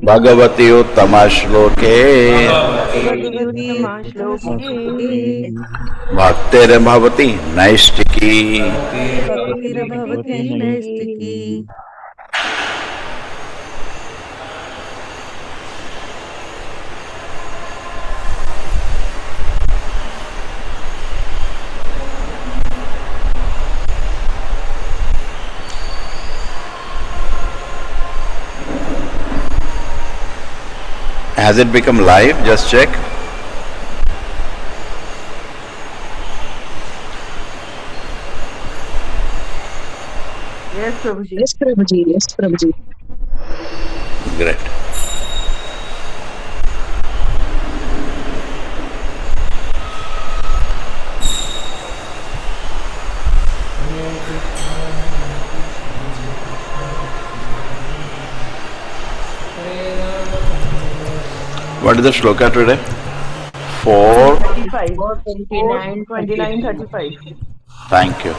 भगवती उत्तम श्लोके भक्तिर्भवति नैष्टिकी। Has it become live? Just check. Yes, Prabhuji. Yes, Prabhuji. Yes, Prabhuji. Great. What is the shloka today? 4, 35. 29, 29, 35. Thank you.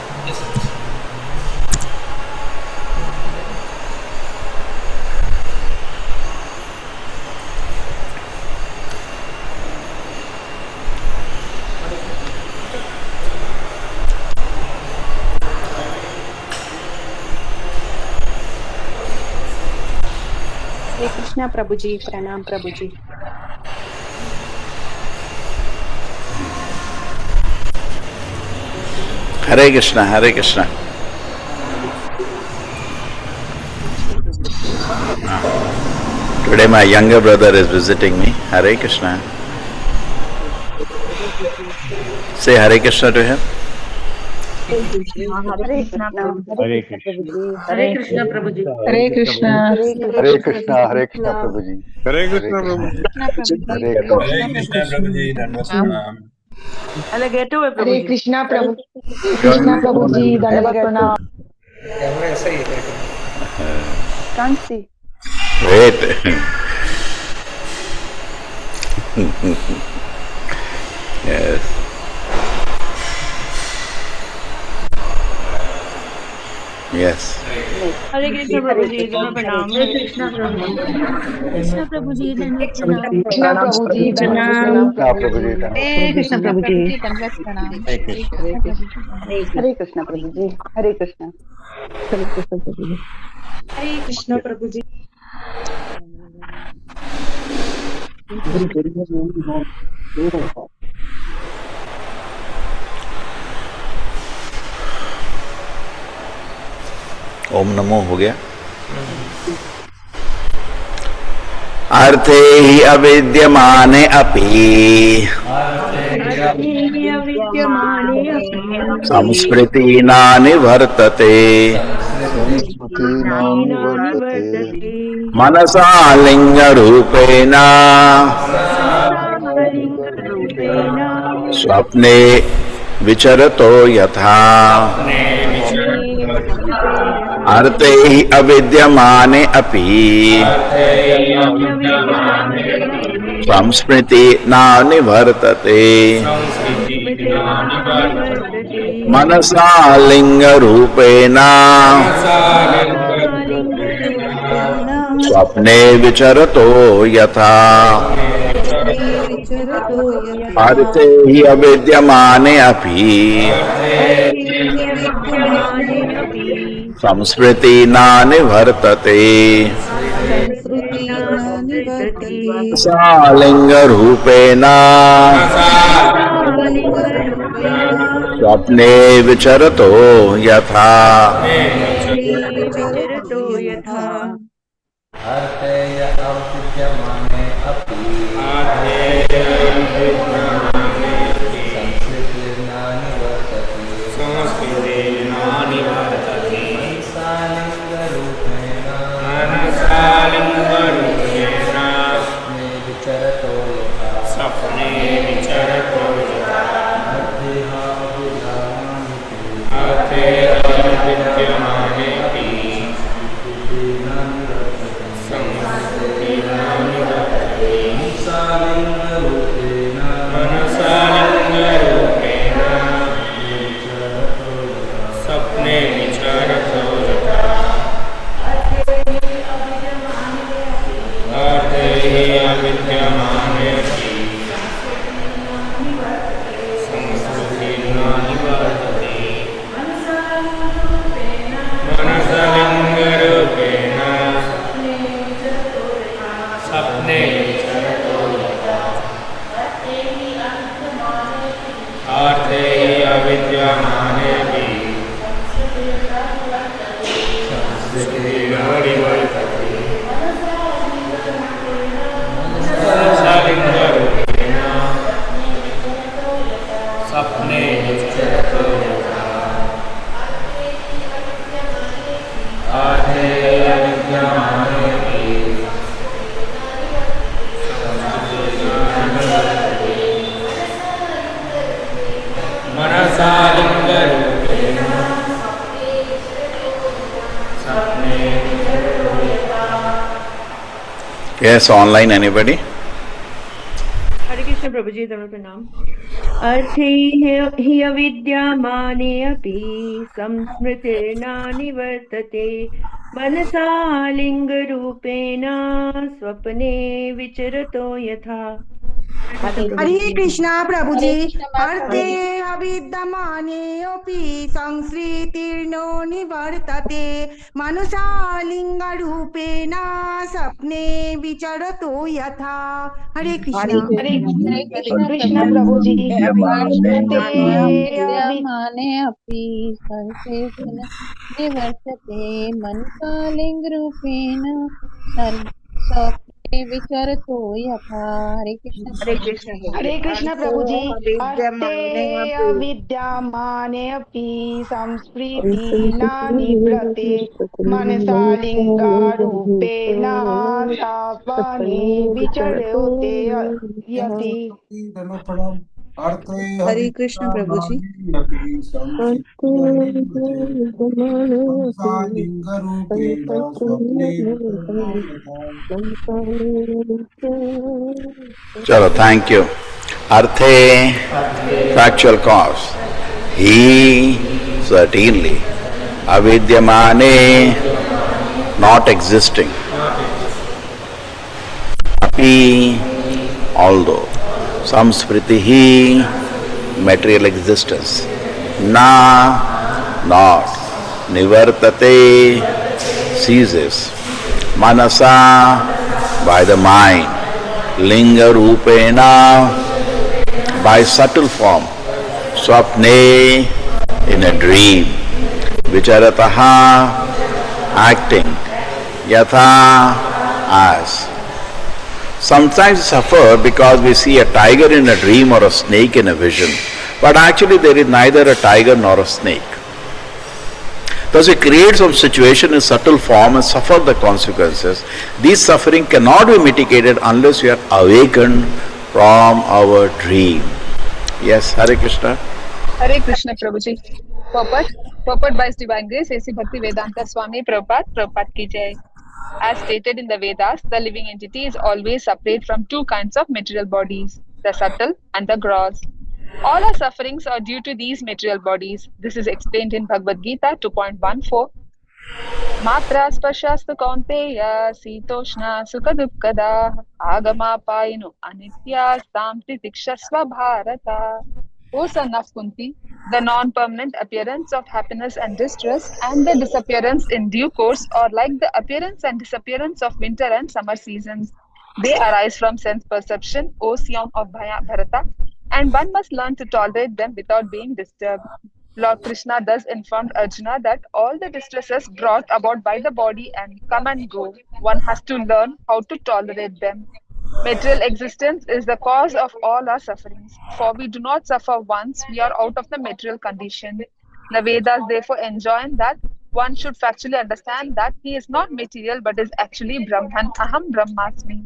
Hare Krishna, Prabhuji. Pranam, Prabhuji. Hare Krishna, Hare Krishna. Today my younger brother is visiting me. Hare Krishna. Say Hare Krishna to him. Hare Krishna, Prabhuji. Hare Krishna. Hare Krishna, Hare Krishna, Prabhuji. Hare Krishna, Prabhu. Hare Hare Krishna, Prabhuji. Dandavat. Alligator है Hare Prabhuji. Krishna, Prabhu. Krishna, Prabhuji. Dandavat pranam. Can't see. Wait. Yes. Yes. Hare Krishna, Prabhuji. Dandavat pranam. Hare Krishna, Prabhuji. Krishna, Prabhuji. Dandavat pranam. Krishna, Prabhuji. Hare Krishna, Prabhuji. Dandavat pranam. Hare Krishna Prabhuji. Hare Krishna. Hare Krishna, Prabhuji. Hare Krishna Prabhuji. ओम नमो हो गया। अर्थे ही अविद्यमाने अपि संस्मृति नानिवर्तते मनसा लिंगरूपेण स्वप्ने विचरतो यथा अर्थे हि अविद्यमाने अपि संस्मृति नानिवर्तते मनसा लिंगरूपेण स्वप्ने विचरतो यथा अर्थे हि अविद्यमाने अपि संस्मृति नानिवर्तते सालिंगरूपेण स्वप्ने विचरतो यथा अविद्यमानेऽपि संस्मृतिर्न निवर्तते मनसलिङ्गरूपेण सपने आर्ते अविद्यमानेऽपि संस्मृतिर्न निवर्तते मनसलिङ्गरूपेण सपने चरतो यथा आर्ते अविद्यमानेऽपि मनसा लिङ्गरूपेण सपने Yes, online, anybody? हरे कृष्ण प्रभु जी धर्म प्रणाम। अर्थे हि अविद्यमाने अपि संस्मृतिर्न निवर्तते मनसा लिङ्गरूपेण स्वप्ने विचरतो यथा। हरे कृष्णा प्रभु जी अर्थे अविद्यमानेऽपि संस्मृतिर्नो निवर्तते मनसा लिङ्गरूपेण सपने विचरतो यथा। हरे कृष्णा। हरे कृष्ण प्रभु जी विद्यमाने अपि संस्मृतिर्न निवर्तते मनसा लिङ्गरूपेण स्वप्ने विचरतो यथा। हरे कृष्ण। हरे कृष्ण प्रभु जी अर्थे अविद्यमाने अपि संस्मृतिर्न निवर्तते मनसा लिङ्गरूपेण सपने विचरते यति। हरे कृष्ण प्रभु जी Chalo, thank you. Arthe, factual cause. He, certainly. Avidyamane, not existing. Api, although. Samspritihi, material existence. Na, not. Nivartate, ceases. Manasa, by the mind. Linga rupena, by subtle form. Swapne, in a dream. Vicharataha, acting. Yatha, as. Sometimes we suffer because we see a tiger in a dream or a snake in a vision. But actually there is neither a tiger nor a snake. Thus we create some situation in subtle form and suffer the consequences. This suffering cannot be mitigated unless we are awakened from our dream. Yes, Hare Krishna. Hare Krishna Prabhu ji purport by His Divine Grace A.C. Bhakti Vedanta Swami Prabhupada ki jai. As stated in the Vedas, the living entity is always separate from two kinds of material bodies, the subtle and the gross. All our sufferings are due to these material bodies. This is explained in Bhagavad Gita 2.14. Matra spashastu kaunteya sitoshna sukha dukkada agama painu anitya samti tikshasva bharata. O son of Kunti, the non-permanent appearance of happiness and distress and the disappearance in due course are like the appearance and disappearance of winter and summer seasons. They arise from sense perception, O son of Bharata, and one must learn to tolerate them without being disturbed. Lord Krishna thus informed Arjuna that all the distresses brought about by the body and come and go, one has to learn how to tolerate them. Material existence is the cause of all our sufferings. For we do not suffer once we are out of the material condition. The Vedas therefore enjoin that one should factually understand that he is not material but is actually Brahman, Aham Brahmasmi.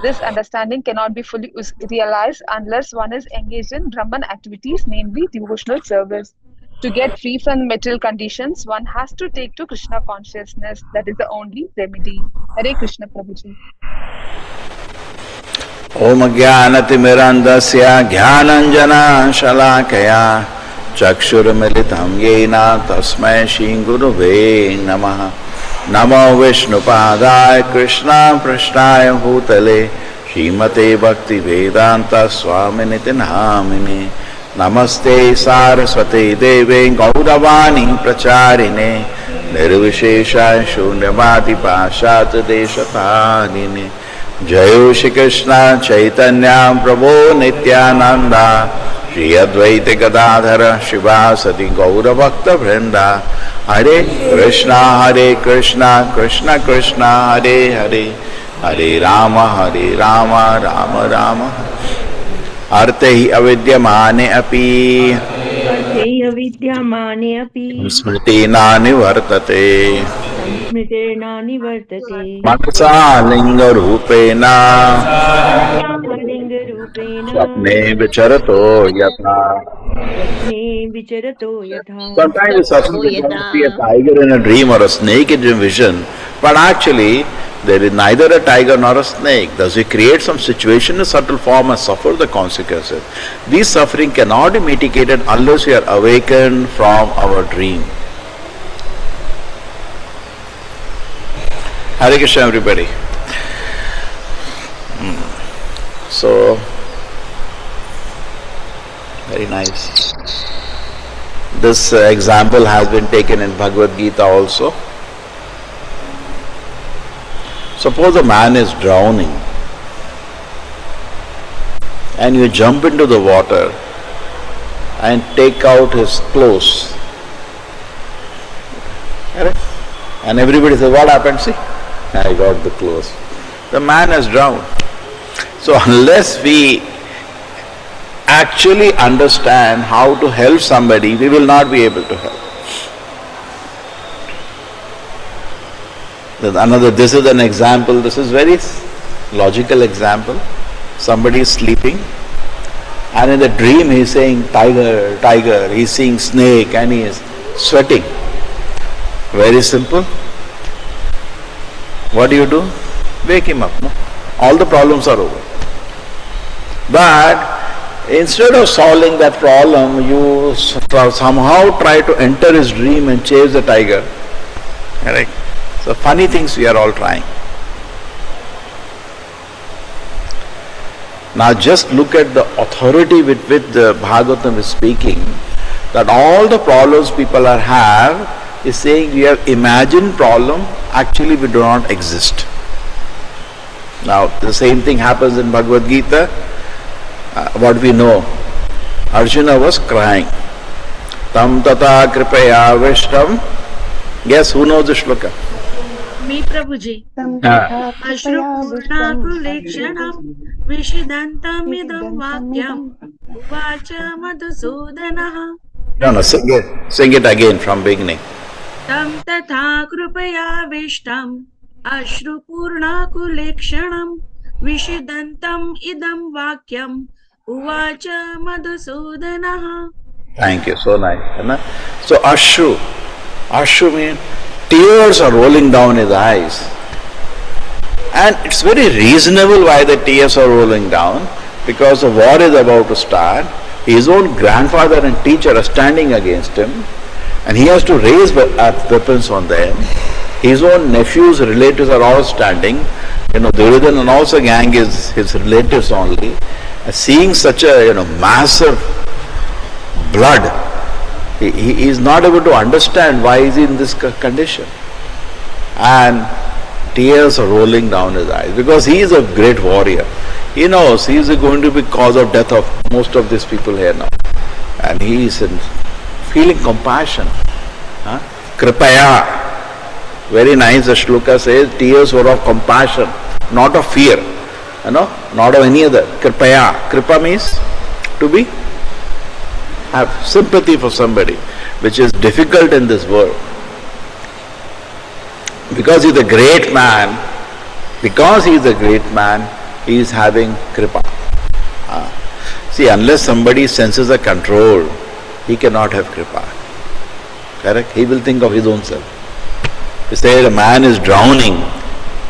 This understanding cannot be fully realized unless one is engaged in Brahman activities, namely devotional service. To get free from material conditions, one has to take to Krishna consciousness. That is the only remedy. Hare Krishna Prabhuji. Om Jnanatimirandasya Jnananjana Shalakaya Chakshurmilitam Yena Tasmai Shri Gurave Namaha. Namo Vishnupadaya Krishna Prashnaya Bhutale Srimate Bhakti Vedanta Swaminiti Namine Namaste Saraswate Deve Gauravani Pracharine Nirvishesha Shunyavadi Pashat Deshatarine Jayo Shri Krishna Chaitanya Prabhu Nityananda Shri Advaita Gadadhara Shivasati Gaura Bhakta Vrinda Hare Krishna Krishna Krishna Hare Hare Hare Rama Rama Rama Arte hi avidyamane api अर्थेय विद्यमाने अपि smritina nivartate स्मृतेर्न निवर्तते manasa linga rupena लिङ्गरूपेण swapne vicharato yatha. स्वप्ने विचरतो यथा Sometimes it's possible to see a tiger in a dream or a snake in a vision, but actually there is neither a tiger nor a snake. Thus we create some situation in subtle form and suffer the consequences. This suffering cannot be mitigated unless we are awakened from our dream. Hare Krishna everybody. So, very nice. This example has been taken in Bhagavad Gita also. Suppose a man is drowning and you jump into the water and take out his clothes. Correct? And everybody says, what happened? See, I got the clothes. The man has drowned. So unless we actually understand how to help somebody, we will not be able to help. This is an example, this is very logical example. Somebody is sleeping and in the dream he is saying tiger, tiger, he is seeing snake and he is sweating. Very simple. What do? Wake him up. No? All the problems are over. But instead of solving that problem, you somehow try to enter his dream and chase the tiger. Correct? So funny things we are all trying. Now just look at the authority with which the Bhagavatam is speaking, that all the problems people have is saying we have imagined problem, actually we do not exist. Now the same thing happens in Bhagavad Gita. What we know, Arjuna was crying. Tam tata kripaya vishtam. Guess who knows the shloka? मी प्रभुजी अश्रुपूर्णाकुलेक्षणं विषिदन्तमिदं वाक्यम् उवाच मधुसूदनः. No, sing it again from beginning. तं तथा कृपयाविष्टम् अश्रुपूर्णाकुलेक्षणं विषिदन्तम् इदं वाक्यम् उवाच मधुसूदनः. Thank you, so nice. So Ashru means tears are rolling down his eyes. And it's very reasonable why the tears are rolling down, because the war is about to start. His own grandfather and teacher are standing against him and he has to raise weapons on them. His own nephews, relatives are all standing. Duryodhana and also gang is his relatives only. Seeing such a massive blood, he is not able to understand why is he in this condition. And tears are rolling down his eyes because he is a great warrior. He knows he is going to be cause of death of most of these people here now. And he is feeling compassion. Kripaya. Very nice, the shloka says, tears were of compassion, not of fear. Not of any other. Kripaya. Kripa means to be have sympathy for somebody, which is difficult in this world. Because he is a great man, he is having kripa. See, unless somebody's senses are controlled, he cannot have kripa. Correct? He will think of his own self. If say a man is drowning,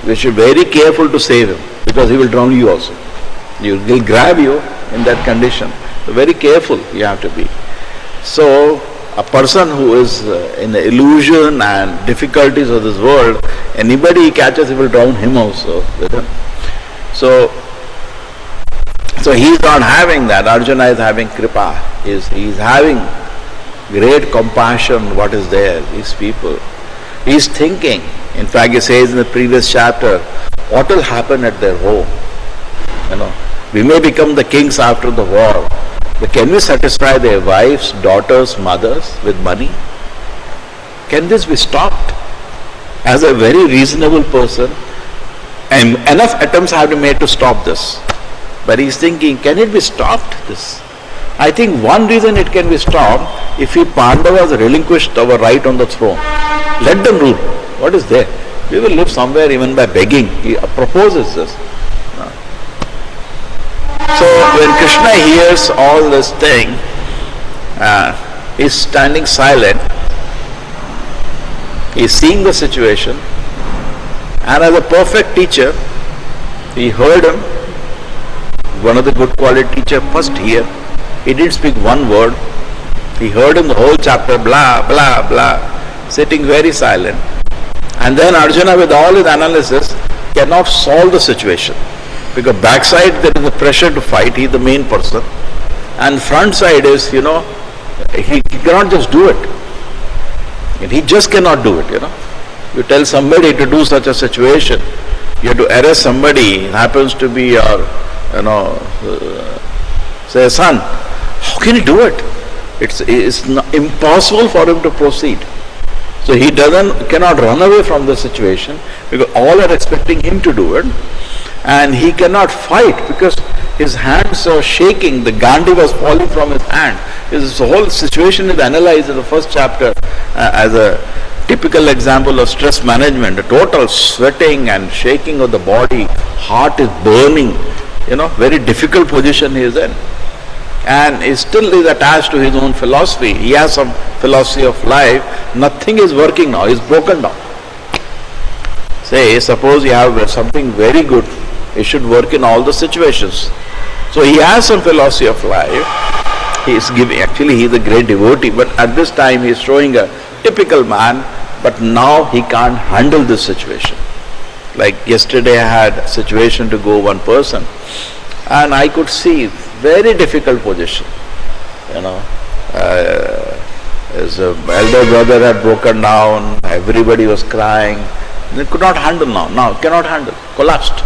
we should be very careful to save him, because he will drown you also. He will grab you in that condition. So very careful you have to be. So a person who is in the illusion and difficulties of this world, anybody he catches, he will drown him also with him. So So he is not having that. Arjuna is having kripa. He is having great compassion what is there, these people. He is thinking. In fact, he says in the previous chapter, what will happen at their home? We may become the kings after the war, but can we satisfy their wives, daughters, mothers with money? Can this be stopped? As a very reasonable person, and enough attempts have been made to stop this. But he is thinking, can it be stopped, this? I think one reason it can be stopped, if we Pandavas relinquished our right on the throne. Let them rule. What is there? We will live somewhere even by begging. He proposes this. So when Krishna hears all this thing, he is standing silent. He is seeing the situation. And as a perfect teacher, he heard him. One of the good quality teacher first here. He didn't speak one word. He heard him the whole chapter, blah, blah, blah, sitting very silent. And then Arjuna, with all his analysis, cannot solve the situation. Because backside there is a pressure to fight, he is the main person. And front side is, he cannot just do it. And he just cannot do it, You tell somebody to do such a situation, you have to arrest somebody, it happens to be your, say son, how can he do it? It's impossible for him to proceed. So he cannot run away from the situation because all are expecting him to do it, and he cannot fight because his hands are shaking. The Gandhi was falling from his hand. This whole situation is analyzed in the first chapter as a typical example of stress management. A total sweating and shaking of the body, heart is burning. Very difficult position he is in. And he still is attached to his own philosophy. He has some philosophy of life. Nothing is working now. He is broken down. Say, suppose you have something very good. It should work in all the situations. So he has some philosophy of life. He is a great devotee. But at this time he is showing a typical man. But now he can't handle this situation. Like yesterday I had a situation to go one person. And I could see very difficult position. His elder brother had broken down, everybody was crying. They could not handle now cannot handle, collapsed.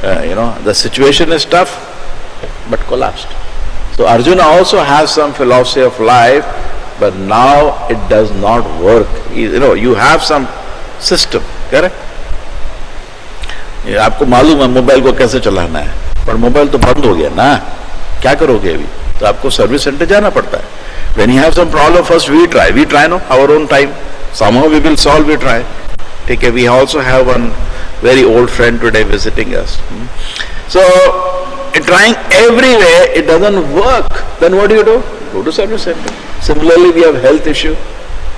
The situation is tough, but collapsed. So Arjuna also has some philosophy of life, but now it does not work. You have some system, correct? आपको मालूम है mobile को कैसे चलाना है, पर mobile तो बंद हो गया ना, क्या करोगे अभी? तो आपको सर्विस सेंटर जाना पड़ता है. When you have some problem, first we try no, our own time. Somehow we will solve, we try. Okay, we also have one very old friend today visiting us. So, trying every way, it doesn't work. Then what do? Go to service center. Similarly, we have health issue.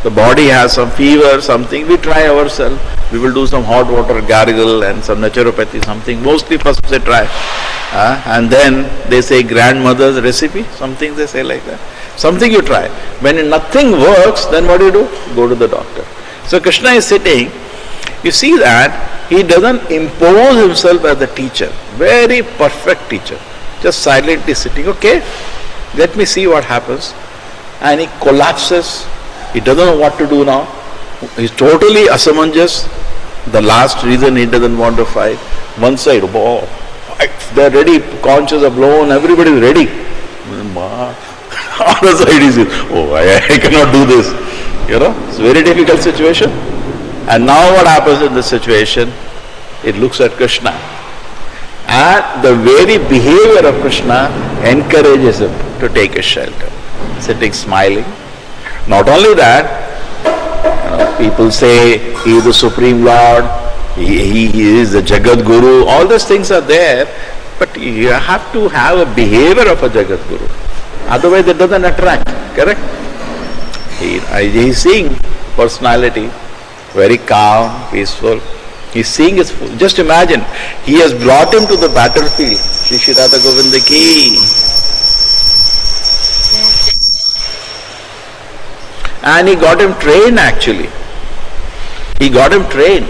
The body has some fever, something, we try ourselves. We will do some hot water gargle and some naturopathy, something. Mostly first they try. And then they say grandmother's recipe, something they say like that. Something you try. When nothing works, then what do? Go to the doctor. So Krishna is sitting. You see that he doesn't impose himself as the teacher. Very perfect teacher. Just silently sitting. Okay, let me see what happens. And he collapses. He doesn't know what to do now. He's totally asamanjas. The last reason he doesn't want to fight. One side, they're ready, conches are blown, everybody is ready. Other side is, I cannot do this. It's a very difficult situation. And now what happens in this situation? It looks at Krishna. And the very behavior of Krishna encourages him to take a shelter. Sitting smiling. Not only that, people say he is the Supreme Lord, he is the Jagat Guru, all these things are there, but you have to have a behavior of a Jagat Guru. Otherwise it doesn't attract, correct? He is seeing personality, very calm, peaceful. He is seeing his, just imagine, he has brought him to the battlefield. Shri Shri Radha Govinda ki. And he got him trained actually. He got him trained.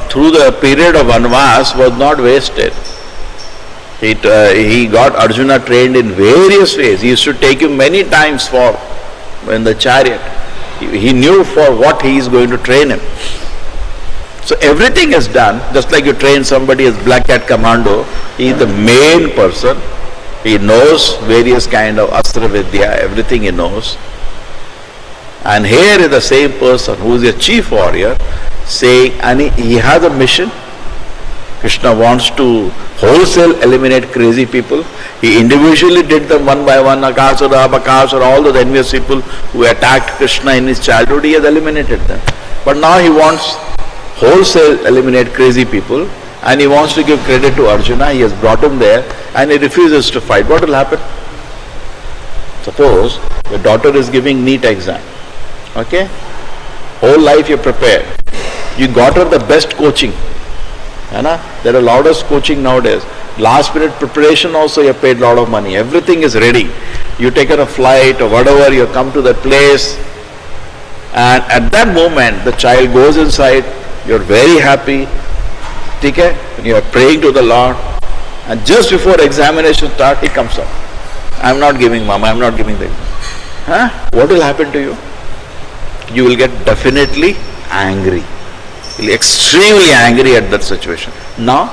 Through the period of Vanvas was not wasted. He got Arjuna trained in various ways. He used to take him many times for in the chariot. He knew for what he is going to train him. So everything is done, just like you train somebody as Black Cat Commando. He is the main person. He knows various kind of Astra Vidya, everything he knows. And here is the same person who is a chief warrior saying, and he has a mission. Krishna wants to wholesale eliminate crazy people. He individually did them one by one, Akasura, Bakasura, all those envious people who attacked Krishna in his childhood, he has eliminated them. But now he wants wholesale eliminate crazy people, and he wants to give credit to Arjuna. He has brought him there and he refuses to fight. What will happen? Suppose your daughter is giving NEET exam. Okay? Whole life you prepared. You got her the best coaching. There are loudest coaching nowadays. Last minute preparation also you have paid a lot of money. Everything is ready. You taken a flight or whatever, you come to that place, and at that moment the child goes inside, you're very happy, okay? You are praying to the Lord, and just before examination start, he comes up. I'm not giving, Mama, I'm not giving the exam. What will happen to you? You will get definitely angry. You'll be extremely angry at that situation. Now,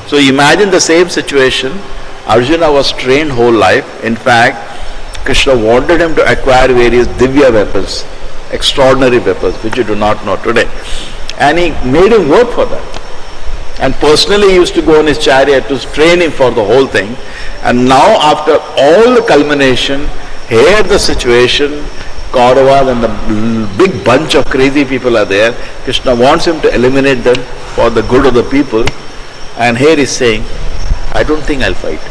so imagine the same situation. Arjuna was trained whole life. In fact, Krishna wanted him to acquire various Divya weapons, extraordinary weapons, which you do not know today. And he made him work for that. And personally he used to go on his chariot to train him for the whole thing. And now after all the culmination, here the situation, Kauravas and the big bunch of crazy people are there. Krishna wants him to eliminate them for the good of the people. And here he's saying, I don't think I'll fight.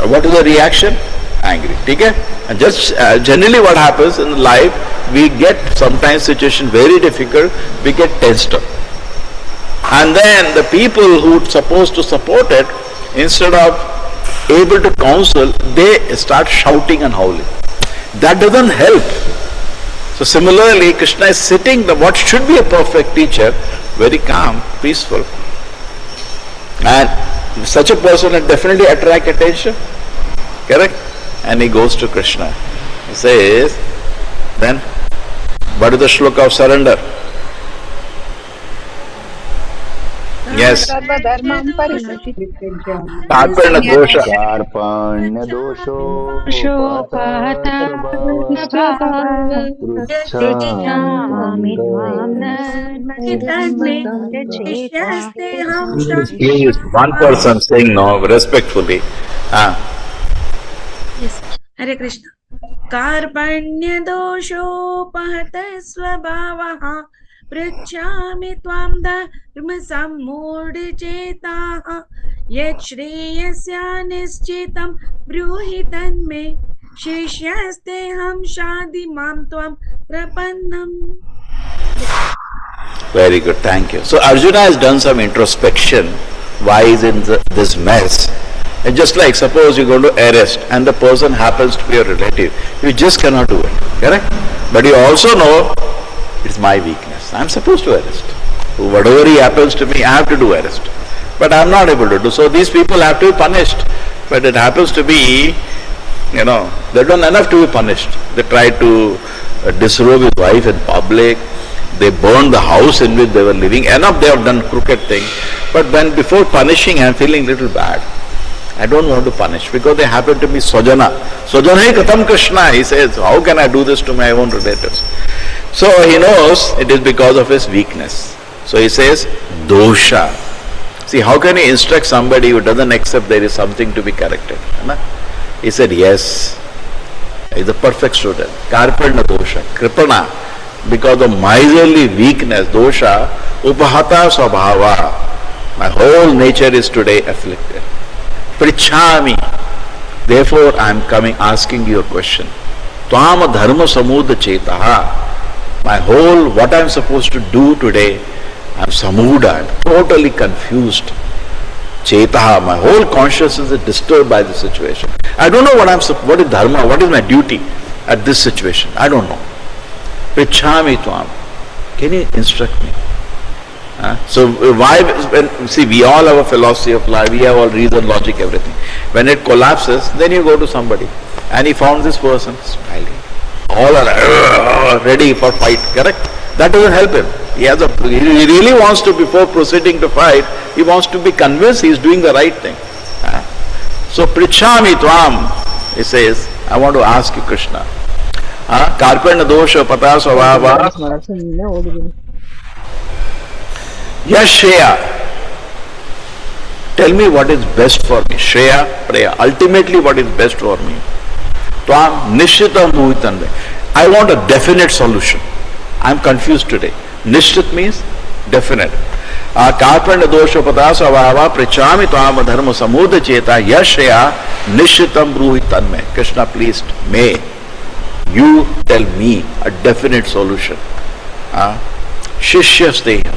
What is the reaction? Angry. Okay? And just generally what happens in life, we get sometimes situation very difficult, we get tensed up. And then the people who are supposed to support it, instead of able to counsel, they start shouting and howling. That doesn't help. So similarly, Krishna is sitting, what should be a perfect teacher, very calm, peaceful. And such a person will definitely attract attention. Correct? And he goes to Krishna. He says, then, what is the shloka of surrender? Yes. Sarvadharmam Karpana dosha. कार्पण्य दोषो Please, one person saying no, respectfully. Yes. Hare Krishna. Karpanya doshopahata svabhavaha pritchami tvam dharma sammudicetaha yet shreyasya nischitam bruhitan me shishyaste ham shadi mam tvam prapannam. Very good, thank you. So Arjuna has done some introspection. Why is in this mess? And just like suppose you go to arrest and the person happens to be a relative, you just cannot do it, correct? But you also know it's my weakness. I'm supposed to arrest. Whatever he happens to me, I have to do arrest. But I'm not able to do. So these people have to be punished. But it happens to be, they've done enough to be punished. They tried to disrobe his wife in public. They burned the house in which they were living. Enough they have done crooked thing. But when before punishing, I'm feeling little bad. I don't want to punish because they happen to be Swajana. Swajana katam Krishna. He says, how can I do this to my own relatives? So he knows it is because of his weakness. So he says, dosha. See, how can he instruct somebody who doesn't accept there is something to be corrected? He said, yes. He's a perfect student. Karpana dosha. Kripana. Because of miserly weakness, dosha, upahata svabhava. My whole nature is today afflicted. Prichhami. Therefore, I am coming asking you a question. Tvam dharma samudha chetaha. My whole, what I am supposed to do today, I am samudha, totally confused. Chetaha, my whole consciousness is disturbed by the situation. I don't know what is dharma, what is my duty at this situation. I don't know. Prichhami tvam. Can you instruct me? So why, see, we all have a philosophy of life, we have all reason, logic, everything. When it collapses, then you go to somebody. And he found this person smiling. All are ready for fight, correct? That doesn't help him. He really wants to, before proceeding to fight, he wants to be convinced he is doing the right thing. So, Prichhami Tvam, he says, I want to ask you, Krishna. Karpena dosha pata svabhava Shreya. Tell me what is best for me. Shreya, Preya. Ultimately what is best for me. Tvam Nishchitam Bhuvitanve. I want a definite solution. I am confused today. Nishchit means definite. Karpena dosha pata svabhava prichami tvam dharma samudha cheta Shreya Nishchitam Bhuvitanve. Krishna, please, may you tell me a definite solution. Shishya Steham.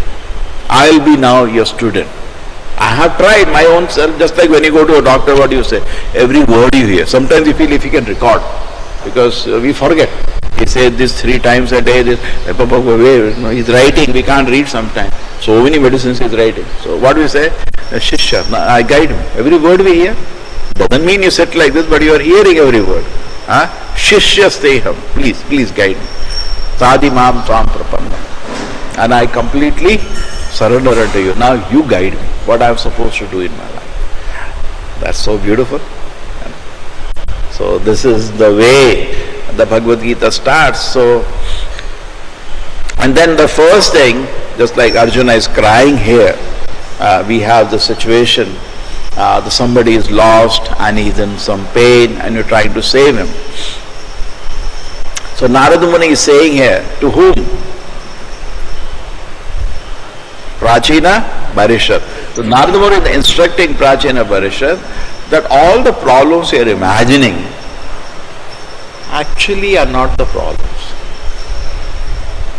I will be now your student. I have tried my own self, just like when you go to a doctor, what do you say? Every word you hear. Sometimes you feel if you can record, because we forget. He said this 3 times a day, he's writing, we can't read sometimes. So many medicines he's writing. So what do we say? Shishya, I guide him. Every word we hear. Doesn't mean you sit like this, but you are hearing every word. Shishya Steham, please guide me. Sadi Mam Tvam Prapannam. And I completely surrender unto you. Now you guide me, what I am supposed to do in my life. That's so beautiful. So this is the way the Bhagavad Gita starts. So, and then the first thing, just like Arjuna is crying here, we have the situation, somebody is lost and he's in some pain and you're trying to save him. So Narada Muni is saying here, to whom? Prachina Parishad. So Narada Muni is instructing Prachina Parishad that all the problems you are imagining actually are not the problems.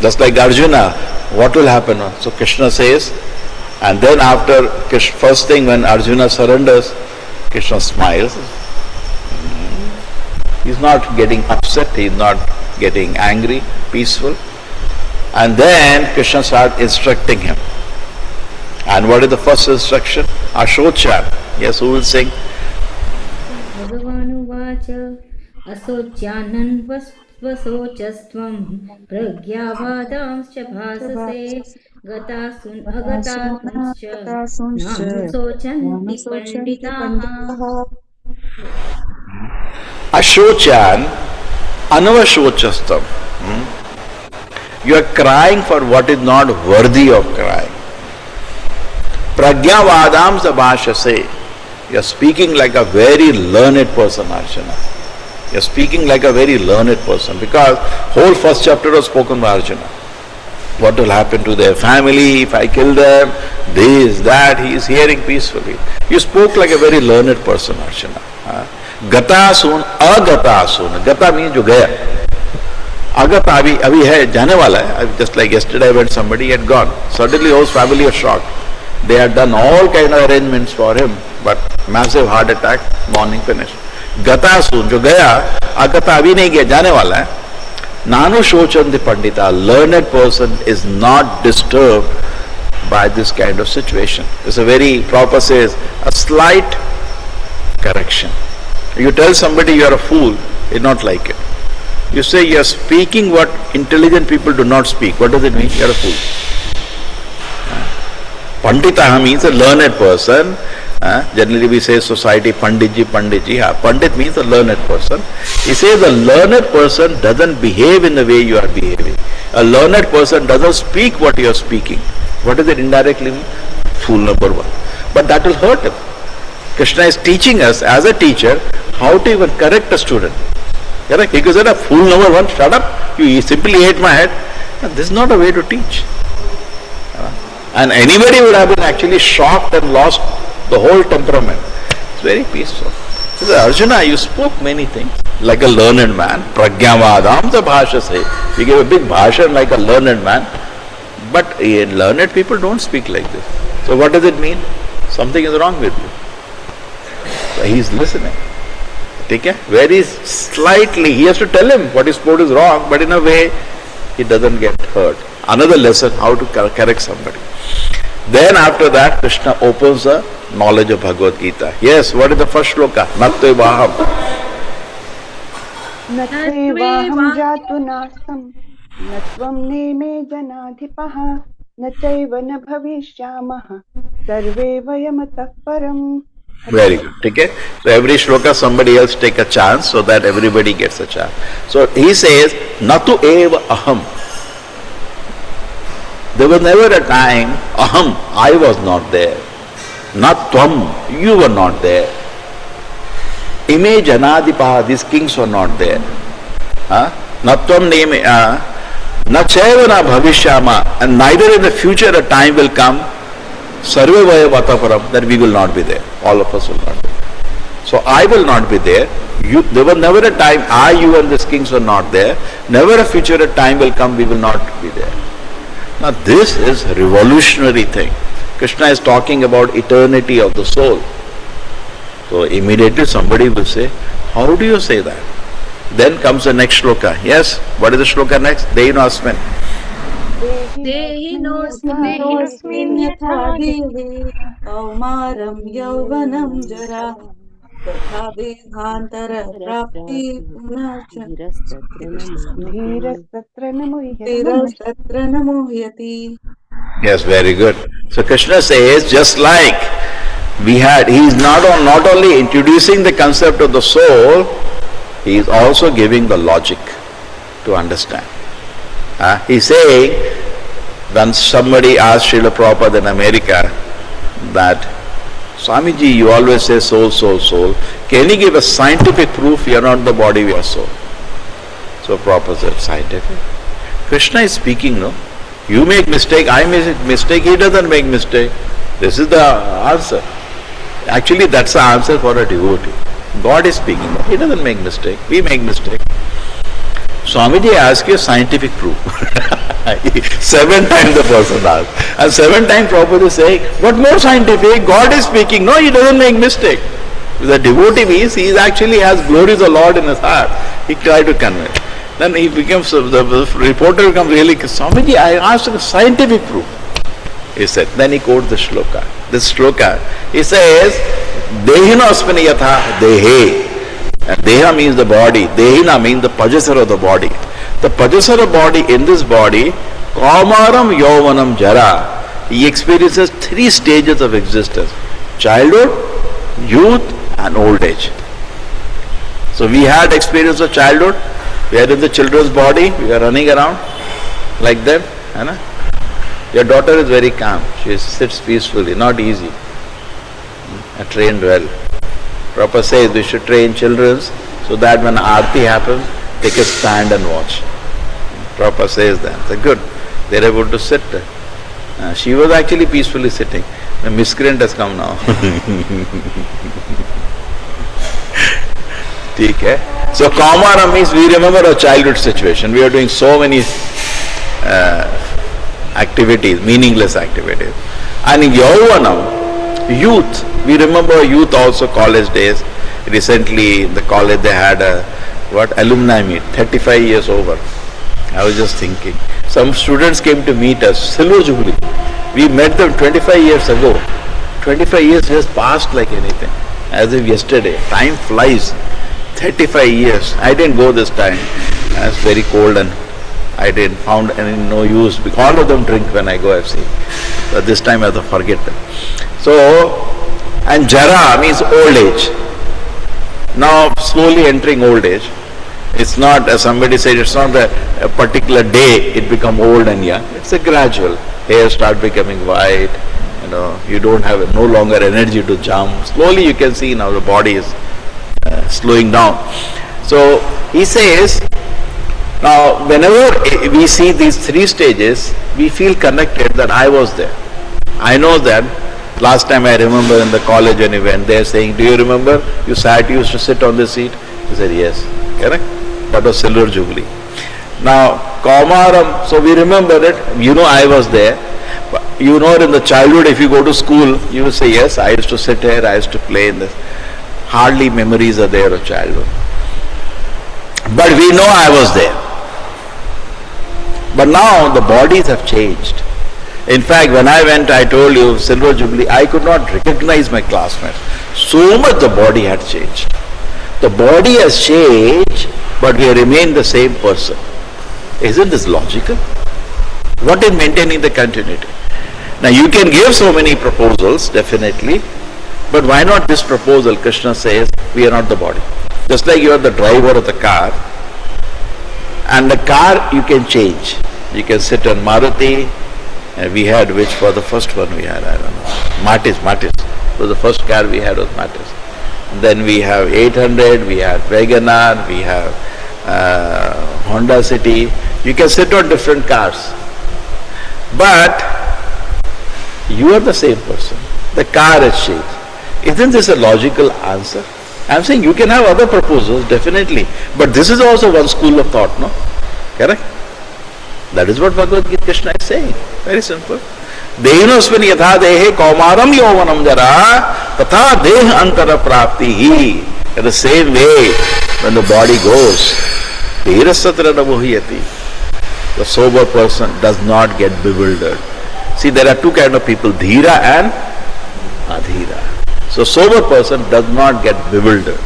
Just like Arjuna, what will happen? So Krishna says, and then after, first thing when Arjuna surrenders, Krishna smiles. He's not getting upset, he's not getting angry, peaceful. And then Krishna starts instructing him. And what is the first instruction? Ashochan. Yes, who will sing? Bhagavan Asocyanan Vasocastvam Pragyavadamscha Bhasase Gatasun Agatasuncha Namusochanti Panditaha. Ashochan Anavashocastam. You are crying for what is not worthy of crying. Pragyavadam sabhashase. You are speaking like a very learned person, Arjuna. You are speaking like a very learned person, because whole first chapter was spoken by Arjuna. What will happen to their family if I kill them? This, that. He is hearing peacefully. You spoke like a very learned person, Arjuna. Gata sun, agata sun. Gata means jo gaya. Agata abhi hai, jane wala hai. Just like yesterday when somebody had gone. Suddenly whole family was shocked. They had done all kind of arrangements for him, but massive heart attack, morning finished. Gata sun, jo gaya, agata abhi nahi gaya, jane wala hai. Nanu Shochandi Pandita, learned person is not disturbed by this kind of situation. It's a very, Prabhupada says, a slight correction. You tell somebody you are a fool, they not like it. You say you are speaking what intelligent people do not speak. What does it mean? You are a fool. Pandita means a learned person. Generally we say society, Panditji. Pandit means a learned person. He says a learned person doesn't behave in the way you are behaving. A learned person doesn't speak what you are speaking. What does it indirectly mean? Fool number one. But that will hurt him. Krishna is teaching us as a teacher how to even correct a student. Correct? He said, fool number one, shut up. You simply hate my head. This is not a way to teach. And anybody would have been actually shocked and lost the whole temperament. It's very peaceful. He said, Arjuna, you spoke many things like a learned man. Pragyavadam the bhasha say. You gave a big bhashan like a learned man. But learned people don't speak like this. So what does it mean? Something is wrong with you. So he is listening. Okay? Very slightly, he has to tell him what he spoke is wrong, but in a way, he doesn't get hurt. Another lesson how to correct somebody. Then after that, Krishna opens the knowledge of Bhagavad Gita. Yes, what is the first shloka? Natvaham. नत्वेवाहं जातु नासं न त्वं नेमे जनाधिपः न चैव न भविष्यामः सर्वे वयमतः परम्. Very good. Okay? So every shloka somebody else take a chance so that everybody gets a chance. So he says, Natu eva aham. There was never a time, aham, I was not there. Nat tvam, you were not there. Ime janadipaha, these kings were not there. Natvam neme, na chaiva na bhavishyama, and neither in the future a time will come, sarve vaya vataparam, that we will not be there. All of us will not be there. So I will not be there. There was never a time I, you and these kings were not there. Never a future a time will come, we will not be there. Now this is a revolutionary thing. Krishna is talking about eternity of the soul. So immediately somebody will say, how do you say that? Then comes the next shloka. Yes, what is the shloka next? Deino asmin. देहिनोऽस्मिन् यथा देहे कौमारं यौवनं जरा तथा वेदान्तरप्राप्ति पुनश्च धीरस्तत्र न मुह्यति. Yes, very good. So Krishna says, just like he is not only introducing the concept of the soul, he is also giving the logic to understand. He is saying, when somebody asked Srila Prabhupada in America that, Swamiji, you always say soul, soul, soul. Can you give a scientific proof you are not the body, we are soul? So Prabhupada said, scientific? Krishna is speaking, no? You make mistake, I make mistake, he doesn't make mistake. This is the answer. Actually, that's the answer for a devotee. God is speaking, no? He doesn't make mistake, we make mistake. Swamiji, I ask you a scientific proof. 7 times the person asked. And 7 times Prabhupada is saying, what more scientific? God is speaking. No, he doesn't make mistake. The devotee means he actually has glory of the Lord in his heart. He tried to convey. Then he becomes, the reporter becomes really, Swamiji, I asked a scientific proof. He said, then he quotes the shloka. This shloka, he says, Dehino asmini yatha dehe. And Deha means the body. Dehina means the possessor of the body. The possessor of body in this body, Kaumaram Yauvanam Jara, he experiences 3 stages of existence. Childhood, youth and old age. So we had experience of childhood. We are in the children's body. We are running around like them. Your daughter is very calm. She sits peacefully. Not easy. Trained well. Prabhupada says we should train children so that when Aarti happens, they can stand and watch. Prabhupada says that. They're good. They're able to sit. She was actually peacefully sitting. The miscreant has come now. So Kaumara means we remember our childhood situation. We are doing so many activities, meaningless activities. And in Yauvanam, youth, we remember youth also, college days. Recently in the college they had a alumni meet, 35 years over. I was just thinking. Some students came to meet us, Silver Jubilee. We met them 25 years ago. 25 years just passed like anything, as if yesterday. Time flies. 35 years. I didn't go this time. It was very cold and I didn't found any no use. All of them drink when I go, I've seen. But this time I have to forget them. So, and Jara means old age. Now slowly entering old age. It's not, as somebody said, it's not a particular day it become old and young. It's a gradual. Hair start becoming white. You don't have no longer energy to jump. Slowly you can see now the body is slowing down. So he says, now whenever we see these 3 stages, we feel connected that I was there. I know that. Last time I remember in the college when we went, they are saying, do you remember you used to sit on the seat? He said, yes. Correct? That was Silver Jubilee. Now, Kaumaram, so we remember it. I was there. But in the childhood, if you go to school, you will say, yes, I used to sit here, I used to play in this. Hardly memories are there of childhood. But we know I was there. But now the bodies have changed. In fact, when I went, I told you, Silver Jubilee, I could not recognize my classmates. So much the body had changed. The body has changed, but we remain the same person. Isn't this logical? What is maintaining the continuity? Now you can give so many proposals, definitely, but why not this proposal? Krishna says, we are not the body. Just like you are the driver of the car, and the car you can change. You can sit on Maruti, and we had, which for the first one we had, I don't know, Matis. So the first car we had was Matis. Then we have 800, we have WagonR, we have Honda City. You can sit on different cars. But you are the same person. The car has changed. Isn't this a logical answer? I am saying you can have other proposals, definitely. But this is also one school of thought, no? Correct? That is what Bhagavad Gita Krishna is saying. Very simple. Dehinosmin yatha dehe kaumaram yovanam jara tatha deh antara prapti hi. In the same way, when the body goes, dhirasatra namuhyati. The sober person does not get bewildered. See, there are two kinds of people, dhira and adhira. So sober person does not get bewildered.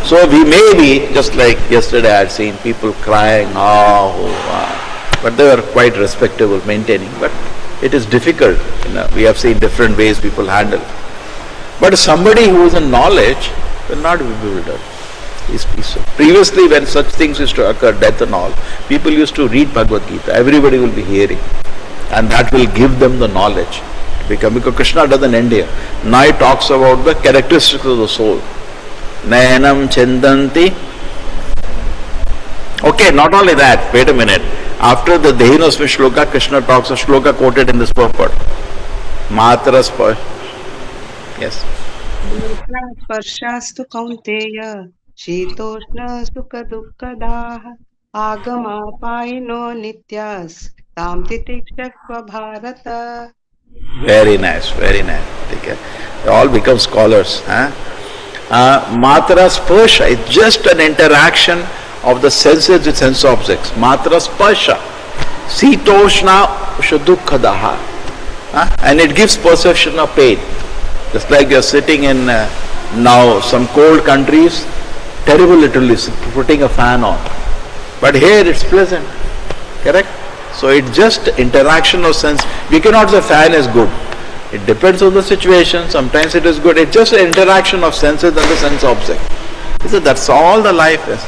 So we may be, just like yesterday I had seen people crying, but they were quite respectable, maintaining. But it is difficult. We have seen different ways people handle. But somebody who is in knowledge will not be bewildered. He is peaceful. Previously, when such things used to occur, death and all, people used to read Bhagavad Gita. Everybody will be hearing. And that will give them the knowledge. Because Krishna doesn't end here. Now he talks about the characteristics of the soul. Nayanam Chendanti. Okay, not only that, wait a minute. After the Dehinosmi Shloka, Krishna talks a Shloka quoted in this purport. Matras. Yes. स्पर्शास्तु कौन्तेय शीतोष्ण सुख दुःखदाः आगमापायिनो नित्यास् तां तितिक्षस्व Bharat. Very nice, very nice. Okay. They all become scholars. Matra sparsha is just an interaction of the senses with sense objects. Matra sparsha. Sitoshna shuddhukkadaha. And it gives perception of pain. Just like you are sitting in now some cold countries, terrible literally, putting a fan on. But here it's pleasant. Correct? So it's just interaction of sense. We cannot say fan is good. It depends on the situation. Sometimes it is good. It's just an interaction of senses and the sense object. So that's all the life is.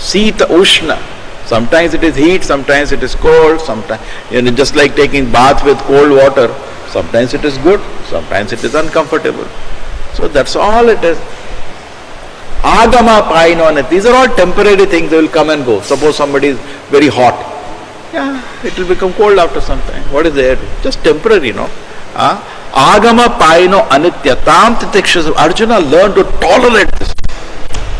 Sita Ushna. Sometimes it is heat, sometimes it is cold, sometimes just like taking bath with cold water. Sometimes it is good, sometimes it is uncomfortable. So that's all it is. Agama painonat. These are all temporary things. They will come and go. Suppose somebody is very hot. Yeah, it will become cold after some time. What is there? Just temporary, no? Agama paino anitya tam titikshas. Arjuna learned to tolerate this.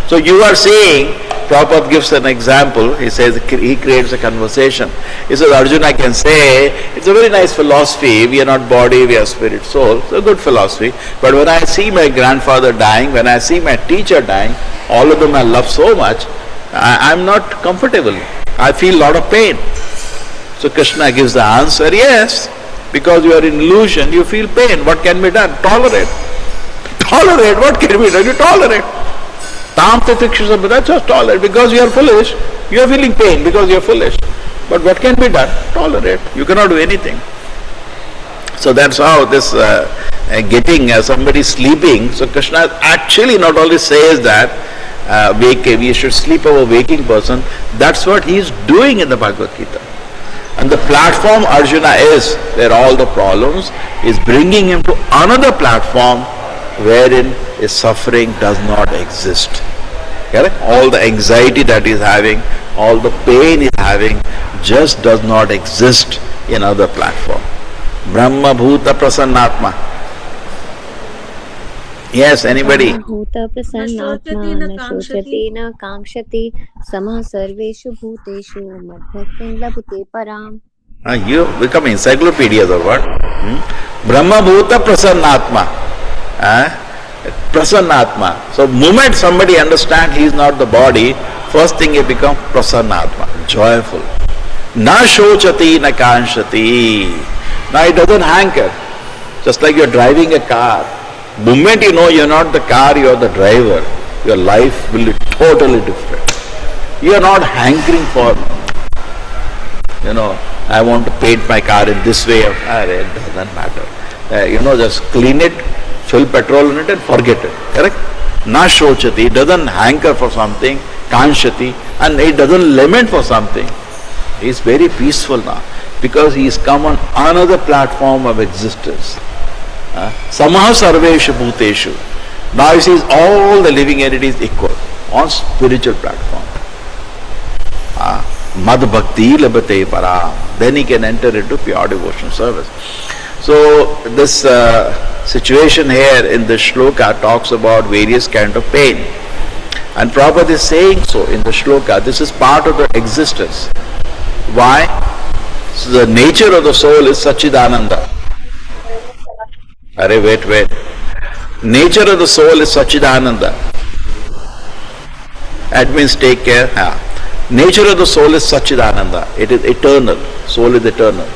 So you are saying, Prabhupada gives an example. He says, he creates a conversation. He says, Arjuna can say, it's a very nice philosophy. We are not body, we are spirit, soul. It's a good philosophy. But when I see my grandfather dying, when I see my teacher dying, all of them I love so much, I'm not comfortable. I feel a lot of pain. So Krishna gives the answer, yes, because you are in illusion, you feel pain. What can be done? Tolerate. Tolerate. What can be done? You tolerate. Tam titikshasam, that's just tolerate. Because you are foolish, you are feeling pain because you are foolish. But what can be done? Tolerate. You cannot do anything. So that's how this getting somebody sleeping. So Krishna actually not only says that we should sleep over waking person. That's what he is doing in the Bhagavad Gita. And the platform Arjuna is, where all the problems, is bringing him to another platform wherein his suffering does not exist. Correct? All the anxiety that he is having, all the pain he is having, just does not exist in other platform. Brahma Bhuta Prasannatma. Yes, anybody? Bhuta Prasannatma na shochati na kamshati samah sarveshu bhuteshu madbhaktin labhute param. You become encyclopedias or what? Brahma Bhuta Prasannatma. Prasannatma. So moment somebody understands he is not the body, first thing he becomes Prasannatma, joyful. Na shochati na kanshati. Now it doesn't hanker. Just like you're driving a car. Moment you know you're not the car, you're the driver, your life will be totally different. You're not hankering for, I want to paint my car in this way. It doesn't matter. Just clean it, fill petrol in it and forget it. Correct? Na shochati. It doesn't hanker for something. Kanshati. And it doesn't lament for something. He is very peaceful now. Because he has come on another platform of existence. Samaha sarveshu bhuteshu. Now he sees all the living entities equal on spiritual platform. Mad bhakti labate param. Then he can enter into pure devotion service. So this situation here in the shloka talks about various kind of pain. And Prabhupada is saying so in the shloka. This is part of the existence. Why? So the nature of the soul is Sachidananda. Wait. Nature of the soul is Sachidananda. That means take care. Nature of the soul is Sachidananda. It is eternal. Soul is eternal.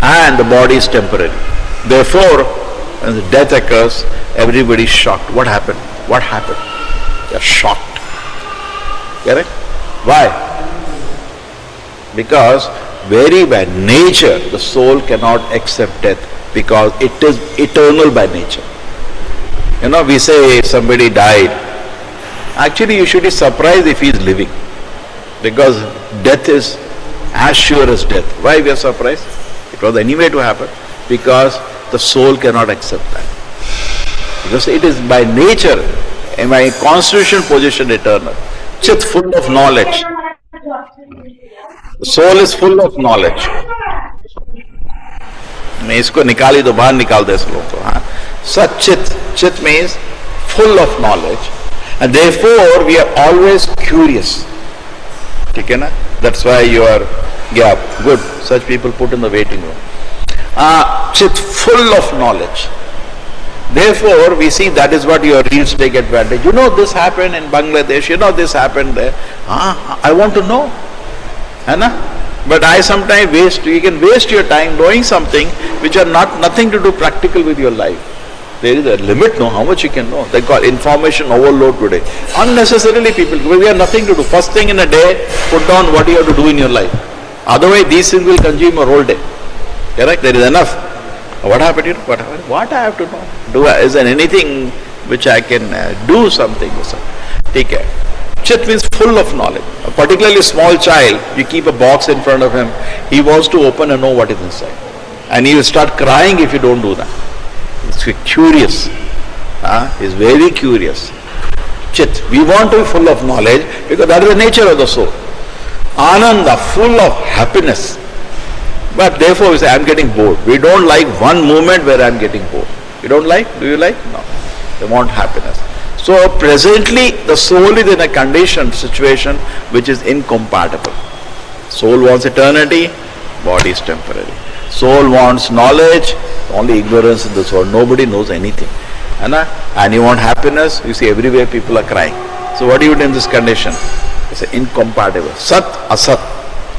And the body is temporary. Therefore, when the death occurs, everybody is shocked. What happened? What happened? They are shocked. Correct? Why? Because very by nature the soul cannot accept death because it is eternal by nature. We say somebody died. Actually you should be surprised if he is living. Because death is as sure as death. Why we are surprised? It was anyway to happen. Because the soul cannot accept that. Because it is by nature, in my constitutional position eternal. Chit full of knowledge. The soul is full of knowledge. मैं इसको निकाली तो बाहर निकाल दे इसको सचित चित means full of knowledge and therefore we are always curious. ठीक है ना? That's why you are good. Such people put in the waiting room. Chit full of knowledge. Therefore we see that is what your reels take advantage. This happened in Bangladesh. This happened there. I want to know. But I sometimes you can waste your time doing something which are nothing to do practical with your life. There is a limit, how much you can know. They call information overload today. Unnecessarily people, we have nothing to do. First thing in a day, put down what you have to do in your life. Otherwise these things will consume your whole day. Correct? There is enough. What happened? What I have to know? Is there anything which I can do something? Take care. Chit means full of knowledge. A particularly small child, you keep a box in front of him, he wants to open and know what is inside. And he will start crying if you don't do that. He's curious. He's very curious. Chit. We want to be full of knowledge because that is the nature of the soul. Ananda, full of happiness. But therefore we say, I am getting bored. We don't like one moment where I am getting bored. You don't like? Do you like? No. They want happiness. So presently the soul is in a condition, situation which is incompatible. Soul wants eternity, body is temporary. Soul wants knowledge, only ignorance in the soul. Nobody knows anything. And you want happiness, you see everywhere people are crying. So what do you do in this condition? It's incompatible. Sat, asat,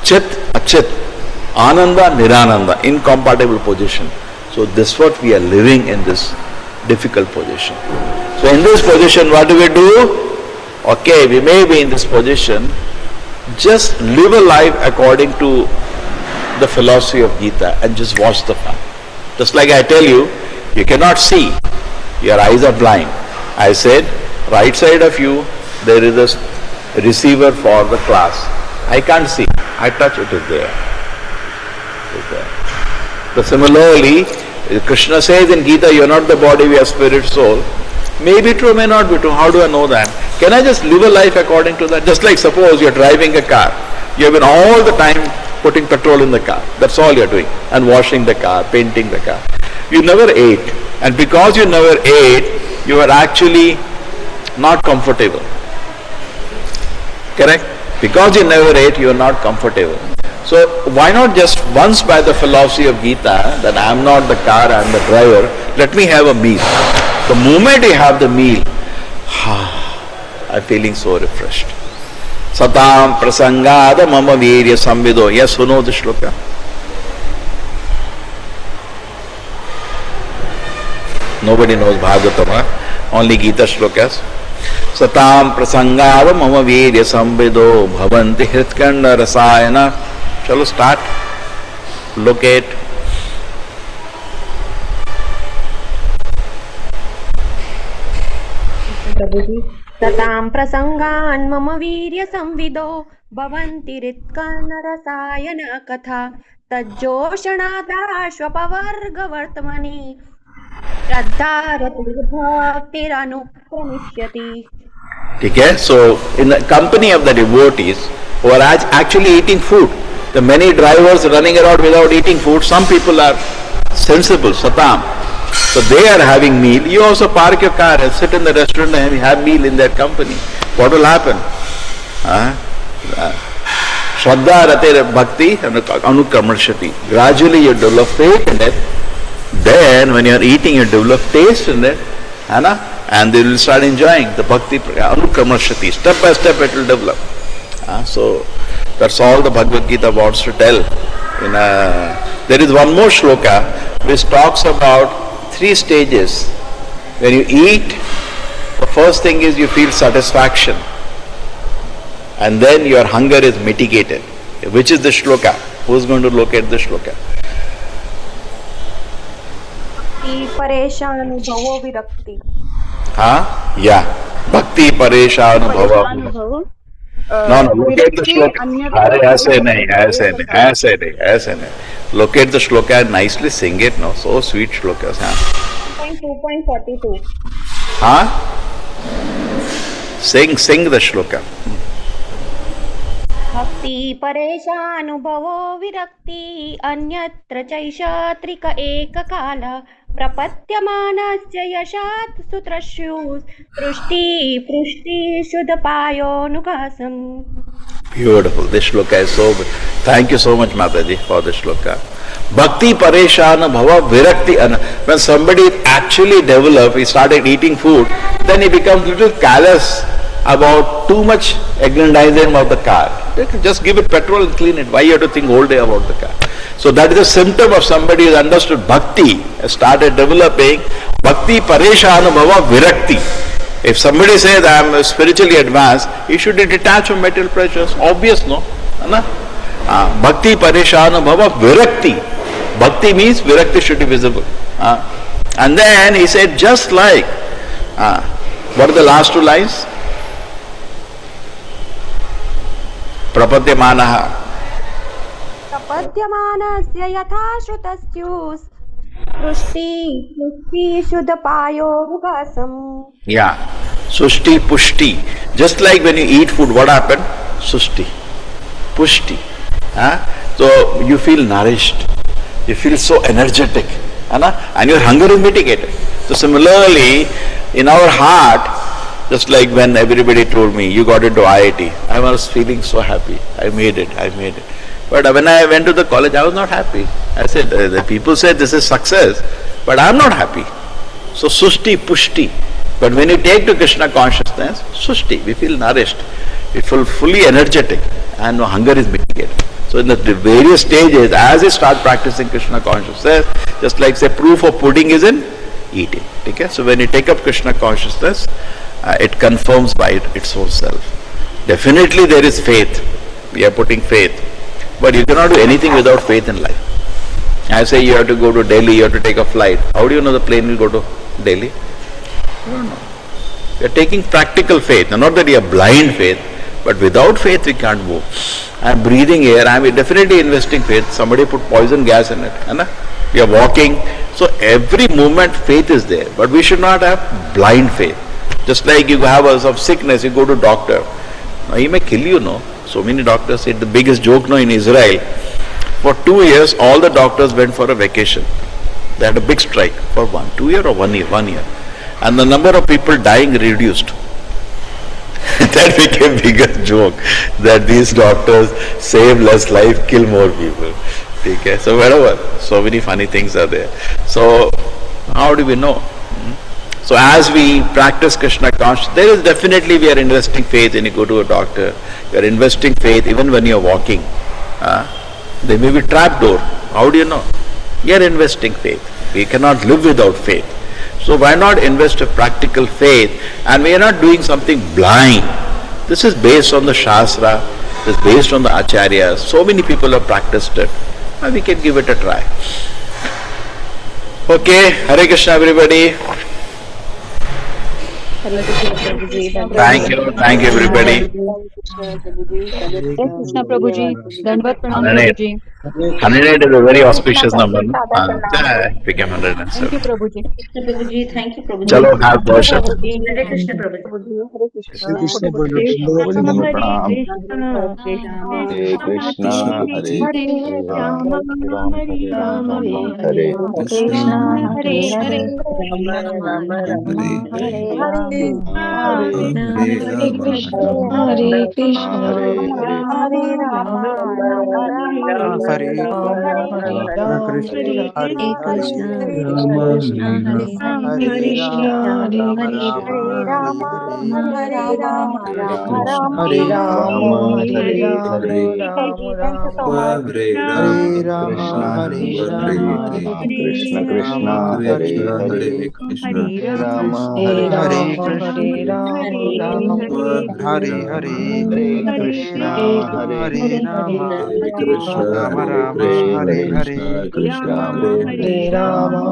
chit, achit, ananda, nirananda, incompatible position. So this is what we are living in this difficult position. So in this position, what do? Okay, we may be in this position. Just live a life according to the philosophy of Gita and just watch the fun. Just like I tell you, you cannot see. Your eyes are blind. I said, right side of you, there is a receiver for the class. I can't see. I touch, it is there. It's there. So similarly, Krishna says in Gita, you are not the body, we are spirit, soul. May be true, may not be true. How do I know that? Can I just live a life according to that? Just like suppose you are driving a car. You have been all the time putting petrol in the car. That's all you are doing. And washing the car, painting the car. You never ate. And because you never ate, you are actually not comfortable. Correct? Because you never ate, you are not comfortable. So why not just once by the philosophy of Gita, that I am not the car, I am the driver, let me have a meal. The moment you have the meal, I'm feeling so refreshed. Satam prasangada mama virya samvido. Yes, who knows the shloka? Nobody knows Bhagavatam, huh? Only Gita shlokas. Satam prasangada mama virya samvido bhavanti hritkanda rasayana. Shall start? Locate. सतां प्रसंगान् मम वीर्य संविदो भवन्ति हृत्कर्णरसायन कथा तज्जोषणादाश्वपवर्गवर्त्मनि श्रद्धारतिर्भक्तिरनुक्रमिष्यति. Okay, so in the company of the devotees who are actually eating food, the many drivers running around without eating food, some people are sensible, satam. So they are having meal. You also park your car and sit in the restaurant and have meal in their company. What will happen? Shraddha rate bhakti anukramarshati. Gradually you develop faith in it. Then when you are eating, you develop taste in it. And they will start enjoying the bhakti anukramarshati. Step by step it will develop. So that's all the Bhagavad Gita wants to tell. There is one more shloka which talks about 3 stages. When you eat, the first thing is you feel satisfaction, and then your hunger is mitigated. Which is the shloka? Who is going to locate the shloka? परेशानुभवो विरक्ति. Yeah. Bhakti pareshanubhava. No, locate the shloka. ऐसे नहीं. Locate the shloka and nicely sing it. No, so sweet shlokas. 2.42. Sing the shloka. भक्ति परेशानुभवो विरक्ति अन्यत्र चैषात्रिक एककाल प्रपद्यमानस्य यशात् सुत्रश्यूस् दृष्टि पृष्टि शुद्धपायोनुकासम्. Beautiful. This shloka is so good. Thank you so much, Mataji, for this shloka. Bhakti pareshana bhava virakti. When somebody actually developed, he started eating food, then he becomes a little callous about too much aggrandizing of the car. Just give it petrol and clean it. Why you have to think whole day about the car? So that is a symptom of somebody who has understood bhakti, has started developing bhakti pareshana bhava virakti. If somebody says I am spiritually advanced, he should be detached from material pleasures. Obvious, no? Bhakti pareshana bhava virakti. Bhakti means virakti should be visible. And then he said, just like, what are the last 2 lines? Prapadyamanaha. प्रपद्यमानस्य यथा श्रुतस्युस् पृष्टि शुद्धपायोनुकासम्. Yeah. Sushti, pushti. Just like when you eat food, what happened? Sushti, pushti. So you feel nourished. You feel so energetic. And your hunger is mitigated. So similarly, in our heart, just like when everybody told me, you got into IIT, I was feeling so happy. I made it. But when I went to the college, I was not happy. I said, the people said this is success, but I am not happy. So sushti, pushti. But when you take to Krishna consciousness, sushti, we feel nourished. We feel fully energetic and no hunger is mitigated. So in the various stages, as you start practicing Krishna consciousness, just like say proof of pudding is in eating. Okay? So when you take up Krishna consciousness, it confirms by its own self. Definitely there is faith. We are putting faith. But you cannot do anything without faith in life. I say you have to go to Delhi, you have to take a flight. How do you know the plane will go to Delhi? You don't know. You are taking practical faith. Now, not that you have blind faith, but without faith we can't move. I am breathing air, I am definitely investing faith. Somebody put poison gas in it. We are walking. So every moment faith is there. But we should not have blind faith. Just like you have some sickness, you go to doctor. Now he may kill you, no? So many doctors said the biggest joke now in Israel. For 2 years, all the doctors went for a vacation. They had a big strike for 2 years or 1 year, 1 year. And the number of people dying reduced. That became biggest joke, that these doctors save less life, kill more people. Okay? So wherever, so many funny things are there. So how do we know? So as we practice Krishna consciousness, there is definitely we are investing faith when you go to a doctor. You are investing faith even when you are walking. There may be trap door. How do you know? You are investing faith. We cannot live without faith. So why not invest a practical faith? And we are not doing something blind. This is based on the Shastra. This is based on the Acharyas. So many people have practiced it. We can give it a try. Okay, Hare Krishna everybody. Thank you everybody. Hare Krishna Prabhuji. Dandavat Pranam 108. Prabhuji. 108 is a very auspicious number. No? Became 107. Thank you Prabhuji. Prabhuji, thank you, Prabhuji. Chalo, have worship. Hare Krishna, Prabhuji. Hare Krishna बोलो दंडवत प्रणाम हरे कृष्णा हरे राम हरे राम हरे Krishna Hare Hare हरे Krishna Hare Krishna हरे Hare Rama Hare Rama Hare Krishna Krishna हरे Krishna Hare Ram Rama Hare Rama हरे Rama हरे Rama हरे Hare Hare Hare Krishna Krishna Krishna Hare Hare Hare Ram Hare हरे Rama Hare Rama Hare Hare Krishna हरे Hare Ram Rama Hare Hare Krishna Hare Rama